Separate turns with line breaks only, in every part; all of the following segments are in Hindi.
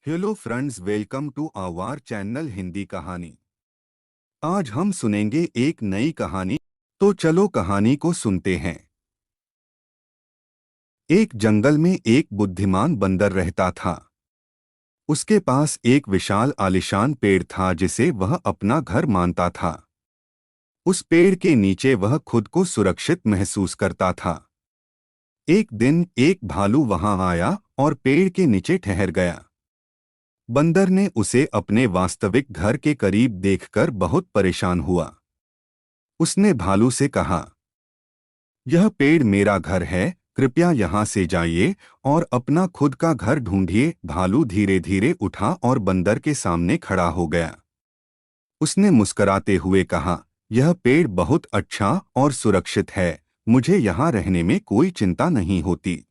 Hello friends, welcome to our channel Hindi Kahani. आज हम सुनेंगे एक नई कहानी। तो चलो कहानी को सुनते हैं। एक जंगल में एक बुद्धिमान बंदर रहता था। उसके पास एक विशाल आलीशान पेड़ था जिसे वह अपना घर मानता था। उस पेड़ के नीचे वह खुद को सुरक्षित महसूस करता था। एक दिन एक भालू वहां आया और पेड़ के नीचे ठहर गया। बंदर ने उसे अपने वास्तविक घर के करीब देखकर बहुत परेशान हुआ। उसने भालू से कहा, यह पेड़ मेरा घर है, कृपया यहाँ से जाइए और अपना खुद का घर ढूंढिए। भालू धीरे धीरे उठा और बंदर के सामने खड़ा हो गया। उसने मुस्कुराते हुए कहा, यह पेड़ बहुत अच्छा और सुरक्षित है, मुझे यहाँ रहने में कोई चिंता नहीं होती।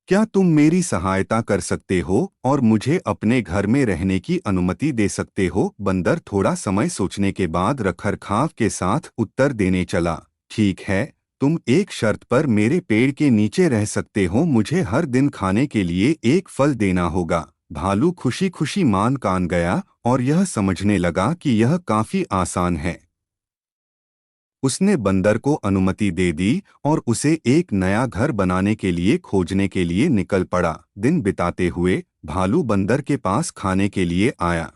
क्या तुम मेरी सहायता कर सकते हो और मुझे अपने घर में रहने की अनुमति दे सकते हो? बंदर थोड़ा समय सोचने के बाद रखरखाव के साथ उत्तर देने चला, ठीक है, तुम एक शर्त पर मेरे पेड़ के नीचे रह सकते हो, मुझे हर दिन खाने के लिए एक फल देना होगा। भालू खुशी खुशी मान कान गया और यह समझने लगा कि यह काफी आसान है। उसने बंदर को अनुमति दे दी और उसे एक नया घर बनाने के लिए खोजने के लिए निकल पड़ा। दिन बिताते हुए भालू बंदर के पास खाने के लिए आया।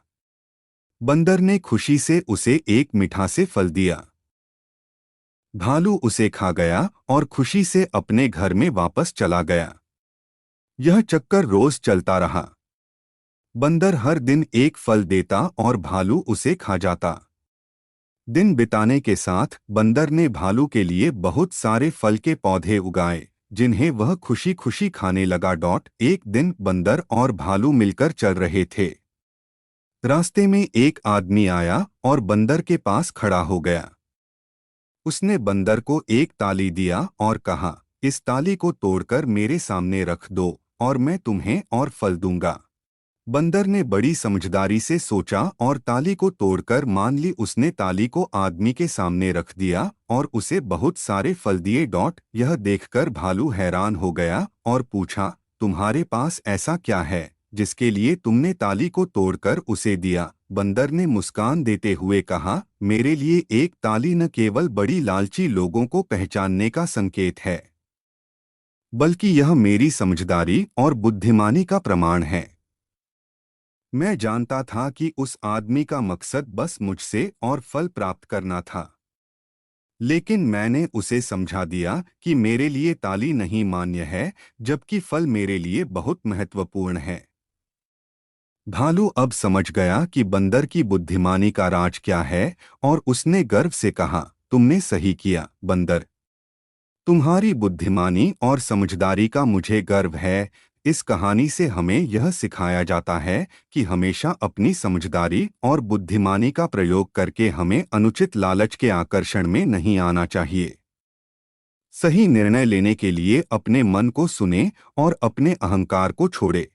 बंदर ने खुशी से उसे एक मीठा से फल दिया। भालू उसे खा गया और खुशी से अपने घर में वापस चला गया। यह चक्कर रोज चलता रहा। बंदर हर दिन एक फल देता और भालू उसे खा जाता। दिन बिताने के साथ बंदर ने भालू के लिए बहुत सारे फल के पौधे उगाए, जिन्हें वह खुशी खुशी खाने लगा। एक दिन बंदर और भालू मिलकर चल रहे थे। रास्ते में एक आदमी आया और बंदर के पास खड़ा हो गया। उसने बंदर को एक ताली दिया और कहा, इस ताली को तोड़कर मेरे सामने रख दो और मैं तुम्हें और फल दूंगा। बंदर ने बड़ी समझदारी से सोचा और ताली को तोड़कर मान ली। उसने ताली को आदमी के सामने रख दिया और उसे बहुत सारे फल दिए। यह देखकर भालू हैरान हो गया और पूछा, तुम्हारे पास ऐसा क्या है जिसके लिए तुमने ताली को तोड़कर उसे दिया? बंदर ने मुस्कान देते हुए कहा, मेरे लिए एक ताली न केवल बड़ी लालची लोगों को पहचानने का संकेत है, बल्कि यह मेरी समझदारी और बुद्धिमानी का प्रमाण है। मैं जानता था कि उस आदमी का मकसद बस मुझसे और फल प्राप्त करना था, लेकिन मैंने उसे समझा दिया कि मेरे लिए ताली नहीं मान्य है, जबकि फल मेरे लिए बहुत महत्वपूर्ण है। भालू अब समझ गया कि बंदर की बुद्धिमानी का राज क्या है और उसने गर्व से कहा, तुमने सही किया बंदर, तुम्हारी बुद्धिमानी और समझदारी का मुझे गर्व है। इस कहानी से हमें यह सिखाया जाता है कि हमेशा अपनी समझदारी और बुद्धिमानी का प्रयोग करके हमें अनुचित लालच के आकर्षण में नहीं आना चाहिए। सही निर्णय लेने के लिए अपने मन को सुने और अपने अहंकार को छोड़े।